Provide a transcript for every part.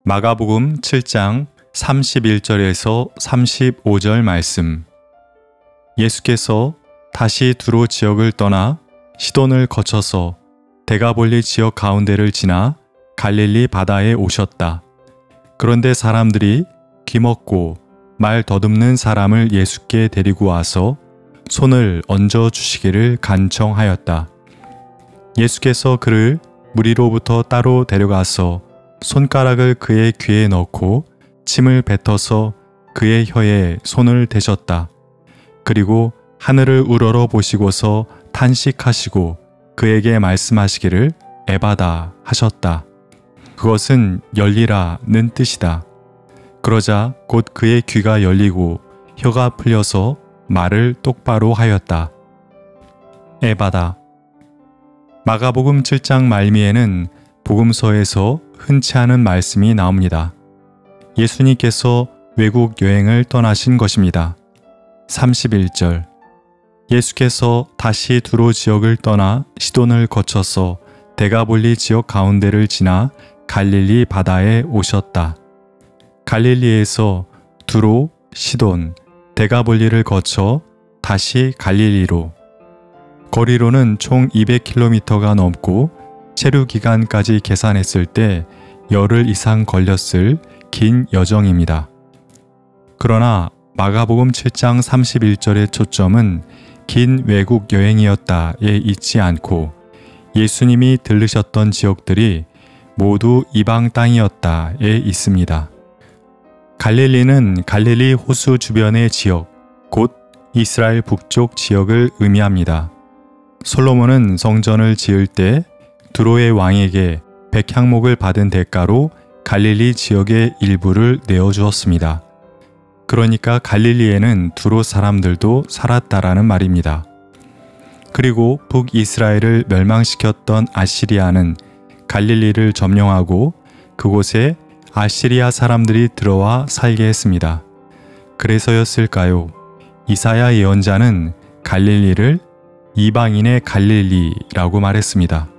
마가복음 7장 31절에서 35절 말씀. 예수께서 다시 두로 지역을 떠나 시돈을 거쳐서 데가볼리 지역 가운데를 지나 갈릴리 바다에 오셨다. 그런데 사람들이 귀먹고 말 더듬는 사람을 예수께 데리고 와서 손을 얹어 주시기를 간청하였다. 예수께서 그를 무리로부터 따로 데려가서 손가락을 그의 귀에 넣고 침을 뱉어서 그의 혀에 손을 대셨다. 그리고 하늘을 우러러 보시고서 탄식하시고 그에게 말씀하시기를 에바다 하셨다. 그것은 열리라는 뜻이다. 그러자 곧 그의 귀가 열리고 혀가 풀려서 말을 똑바로 하였다. 에바다. 마가복음 7장 말미에는 복음서에서 흔치 않은 말씀이 나옵니다. 예수님께서 외국 여행을 떠나신 것입니다. 31절. 예수께서 다시 두로 지역을 떠나 시돈을 거쳐서 데가볼리 지역 가운데를 지나 갈릴리 바다에 오셨다. 갈릴리에서 두로, 시돈, 데가볼리를 거쳐 다시 갈릴리로. 거리로는 총 200km가 넘고 체류 기간까지 계산했을 때 열흘 이상 걸렸을 긴 여정입니다. 그러나 마가복음 7장 31절의 초점은 긴 외국 여행이었다에 있지 않고 예수님이 들르셨던 지역들이 모두 이방 땅이었다에 있습니다. 갈릴리는 갈릴리 호수 주변의 지역, 곧 이스라엘 북쪽 지역을 의미합니다. 솔로몬은 성전을 지을 때 두로의 왕에게 백향목을 받은 대가로 갈릴리 지역의 일부를 내어주었습니다. 그러니까 갈릴리에는 두로 사람들도 살았다라는 말입니다. 그리고 북이스라엘을 멸망시켰던 아시리아는 갈릴리를 점령하고 그곳에 아시리아 사람들이 들어와 살게 했습니다. 그래서였을까요? 이사야 예언자는 갈릴리를 이방인의 갈릴리라고 말했습니다.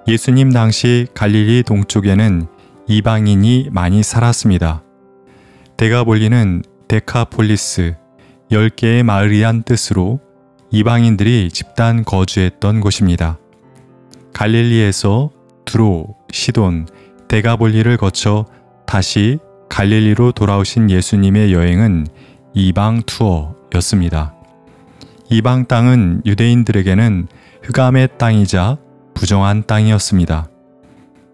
예수님 당시 갈릴리 동쪽에는 이방인이 많이 살았습니다. 데가볼리는 데카폴리스, 10개의 마을이란 뜻으로 이방인들이 집단 거주했던 곳입니다. 갈릴리에서 두로, 시돈, 데가볼리를 거쳐 다시 갈릴리로 돌아오신 예수님의 여행은 이방 투어였습니다. 이방 땅은 유대인들에게는 흑암의 땅이자 부정한 땅이었습니다.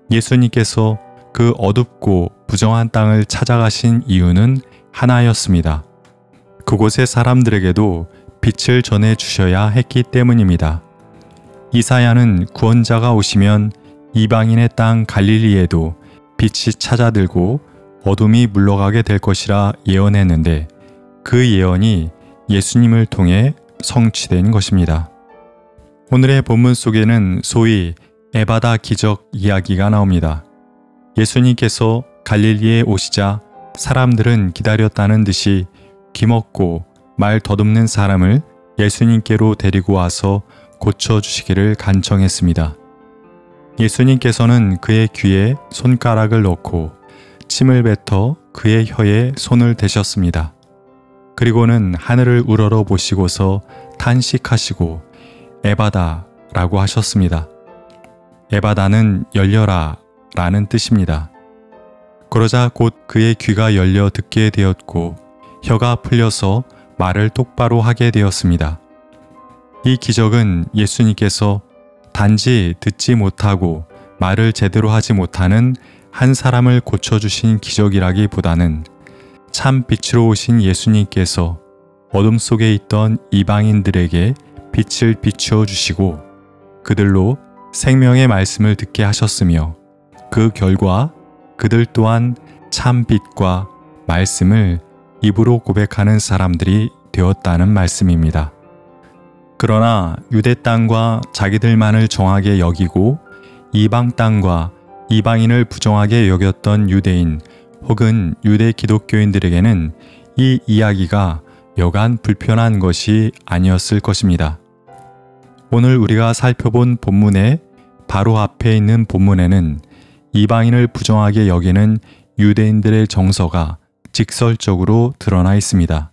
예수님께서 그 어둡고 부정한 땅을 찾아가신 이유는 하나였습니다. 그곳의 사람들에게도 빛을 전해 주셔야 했기 때문입니다. 이사야는 구원자가 오시면 이방인의 땅 갈릴리에도 빛이 찾아들고 어둠이 물러가게 될 것이라 예언했는데 그 예언이 예수님을 통해 성취된 것입니다. 오늘의 본문 속에는 소위 에바다 기적 이야기가 나옵니다. 예수님께서 갈릴리에 오시자 사람들은 기다렸다는 듯이 귀먹고 말 더듬는 사람을 예수님께로 데리고 와서 고쳐주시기를 간청했습니다. 예수님께서는 그의 귀에 손가락을 넣고 침을 뱉어 그의 혀에 손을 대셨습니다. 그리고는 하늘을 우러러 보시고서 탄식하시고 에바다 라고 하셨습니다. 에바다는 열려라 라는 뜻입니다. 그러자 곧 그의 귀가 열려 듣게 되었고 혀가 풀려서 말을 똑바로 하게 되었습니다. 이 기적은 예수님께서 단지 듣지 못하고 말을 제대로 하지 못하는 한 사람을 고쳐주신 기적이라기보다는 참 빛으로 오신 예수님께서 어둠 속에 있던 이방인들에게 빛을 비추어 주시고 그들로 생명의 말씀을 듣게 하셨으며 그 결과 그들 또한 참 빛과 말씀을 입으로 고백하는 사람들이 되었다는 말씀입니다. 그러나 유대 땅과 자기들만을 정하게 여기고 이방 땅과 이방인을 부정하게 여겼던 유대인 혹은 유대 기독교인들에게는 이 이야기가 여간 불편한 것이 아니었을 것입니다. 오늘 우리가 살펴본 본문의 바로 앞에 있는 본문에는 이방인을 부정하게 여기는 유대인들의 정서가 직설적으로 드러나 있습니다.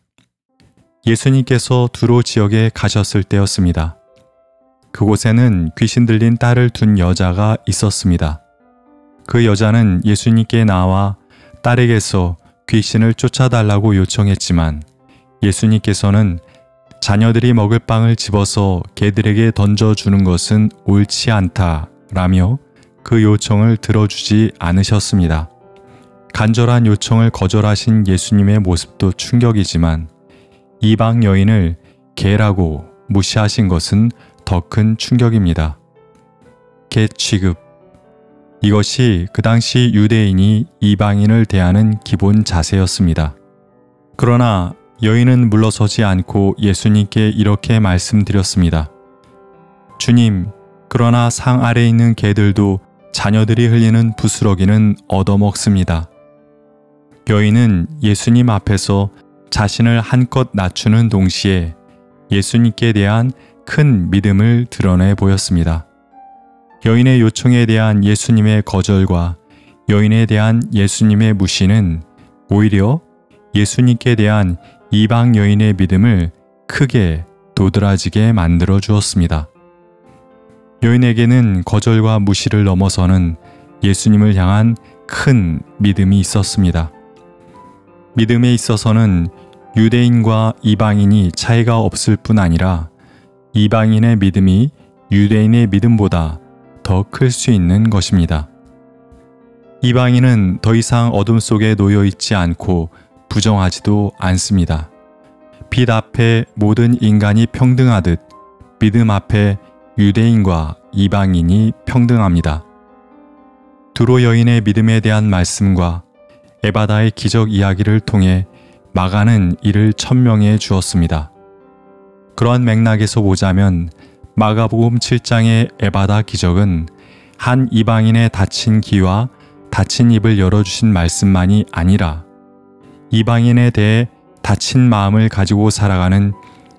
예수님께서 두로 지역에 가셨을 때였습니다. 그곳에는 귀신 들린 딸을 둔 여자가 있었습니다. 그 여자는 예수님께 나와 딸에게서 귀신을 쫓아달라고 요청했지만 예수님께서는 자녀들이 먹을 빵을 집어서 개들에게 던져주는 것은 옳지 않다라며 그 요청을 들어주지 않으셨습니다. 간절한 요청을 거절하신 예수님의 모습도 충격이지만 이방 여인을 개라고 무시하신 것은 더 큰 충격입니다. 개 취급. 이것이 그 당시 유대인이 이방인을 대하는 기본 자세였습니다. 그러나 여인은 물러서지 않고 예수님께 이렇게 말씀드렸습니다. 주님, 그러나 상 아래에 있는 개들도 자녀들이 흘리는 부스러기는 얻어먹습니다. 여인은 예수님 앞에서 자신을 한껏 낮추는 동시에 예수님께 대한 큰 믿음을 드러내 보였습니다. 여인의 요청에 대한 예수님의 거절과 여인에 대한 예수님의 무시는 오히려 예수님께 대한 이방 여인의 믿음을 크게 도드라지게 만들어 주었습니다. 여인에게는 거절과 무시를 넘어서는 예수님을 향한 큰 믿음이 있었습니다. 믿음에 있어서는 유대인과 이방인이 차이가 없을 뿐 아니라 이방인의 믿음이 유대인의 믿음보다 더 클 수 있는 것입니다. 이방인은 더 이상 어둠 속에 놓여 있지 않고 부정하지도 않습니다. 빛 앞에 모든 인간이 평등하듯 믿음 앞에 유대인과 이방인이 평등합니다. 두로 여인의 믿음에 대한 말씀과 에바다의 기적 이야기를 통해 마가는 이를 천명해 주었습니다. 그러한 맥락에서 보자면 마가복음 7장의 에바다 기적은 한 이방인의 닫힌 귀와 닫힌 입을 열어주신 말씀만이 아니라 이방인에 대해 닫힌 마음을 가지고 살아가는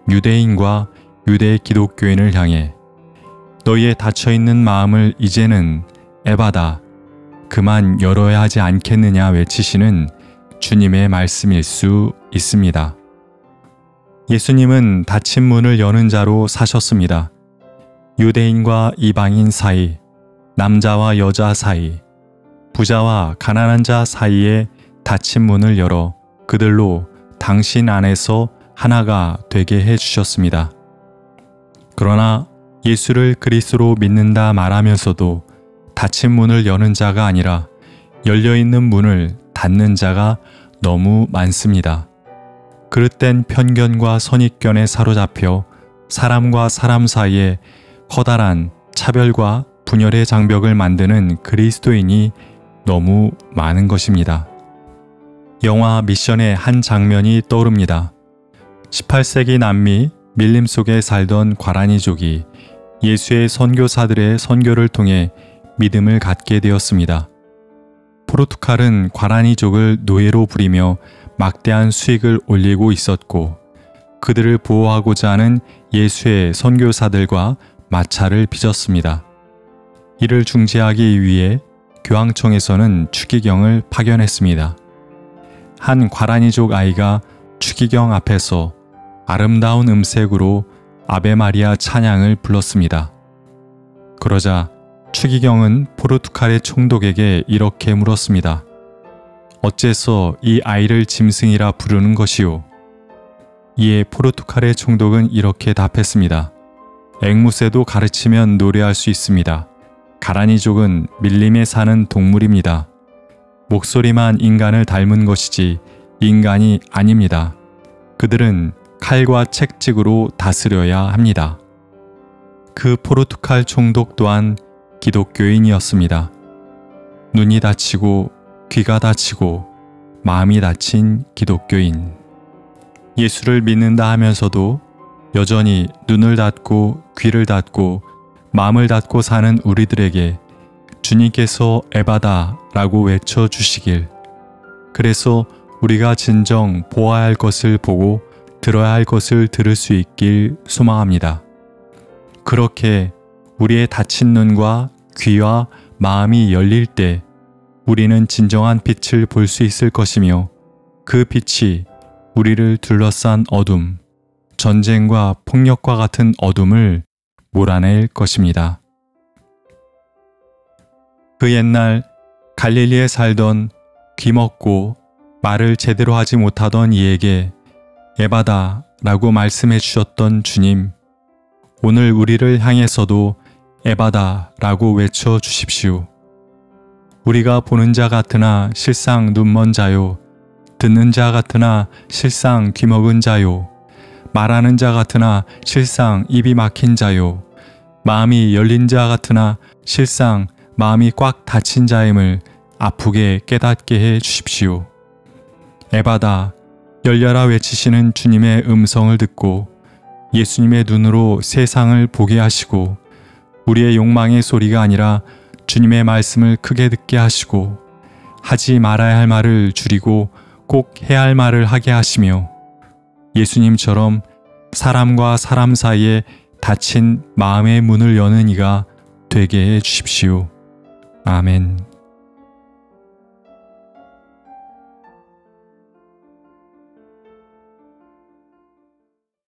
유대인과 유대 기독교인을 향해 너희의 닫혀있는 마음을 이제는 에바다, 그만 열어야 하지 않겠느냐 외치시는 주님의 말씀일 수 있습니다. 예수님은 닫힌 문을 여는 자로 사셨습니다. 유대인과 이방인 사이, 남자와 여자 사이, 부자와 가난한 자 사이에 닫힌 문을 열어 그들로 당신 안에서 하나가 되게 해주셨습니다. 그러나 예수를 그리스도로 믿는다 말하면서도 닫힌 문을 여는 자가 아니라 열려있는 문을 닫는 자가 너무 많습니다. 그릇된 편견과 선입견에 사로잡혀 사람과 사람 사이에 커다란 차별과 분열의 장벽을 만드는 그리스도인이 너무 많은 것입니다. 영화 미션의 한 장면이 떠오릅니다. 18세기 남미 밀림 속에 살던 과라니족이 예수의 선교사들의 선교를 통해 믿음을 갖게 되었습니다. 포르투갈은 과라니족을 노예로 부리며 막대한 수익을 올리고 있었고 그들을 보호하고자 하는 예수의 선교사들과 마찰을 빚었습니다. 이를 중재하기 위해 교황청에서는 추기경을 파견했습니다. 한 과라니족 아이가 추기경 앞에서 아름다운 음색으로 아베 마리아 찬양을 불렀습니다. 그러자 추기경은 포르투갈의 총독에게 이렇게 물었습니다. 어째서 이 아이를 짐승이라 부르는 것이오? 이에 포르투갈의 총독은 이렇게 답했습니다. 앵무새도 가르치면 노래할 수 있습니다. 가라니족은 밀림에 사는 동물입니다. 목소리만 인간을 닮은 것이지 인간이 아닙니다. 그들은 칼과 채찍으로 다스려야 합니다. 그 포르투갈 총독 또한 기독교인이었습니다. 눈이 다치고 귀가 다치고 마음이 다친 기독교인. 예수를 믿는다 하면서도 여전히 눈을 닫고 귀를 닫고 마음을 닫고 사는 우리들에게 주님께서 에바다라고 외쳐주시길, 그래서 우리가 진정 보아야 할 것을 보고 들어야 할 것을 들을 수 있길 소망합니다. 그렇게 우리의 닫힌 눈과 귀와 마음이 열릴 때 우리는 진정한 빛을 볼 수 있을 것이며 그 빛이 우리를 둘러싼 어둠, 전쟁과 폭력과 같은 어둠을 몰아낼 것입니다. 그 옛날 갈릴리에 살던 귀먹고 말을 제대로 하지 못하던 이에게 에바다라고 말씀해 주셨던 주님, 오늘 우리를 향해서도 에바다라고 외쳐 주십시오. 우리가 보는 자 같으나 실상 눈먼 자요, 듣는 자 같으나 실상 귀먹은 자요, 말하는 자 같으나 실상 입이 막힌 자요, 마음이 열린 자 같으나 실상 마음이 꽉 닫힌 자임을 아프게 깨닫게 해 주십시오. 에바다, 열려라 외치시는 주님의 음성을 듣고 예수님의 눈으로 세상을 보게 하시고 우리의 욕망의 소리가 아니라 주님의 말씀을 크게 듣게 하시고 하지 말아야 할 말을 줄이고 꼭 해야 할 말을 하게 하시며 예수님처럼 사람과 사람 사이에 닫힌 마음의 문을 여는 이가 되게 해 주십시오. 아멘.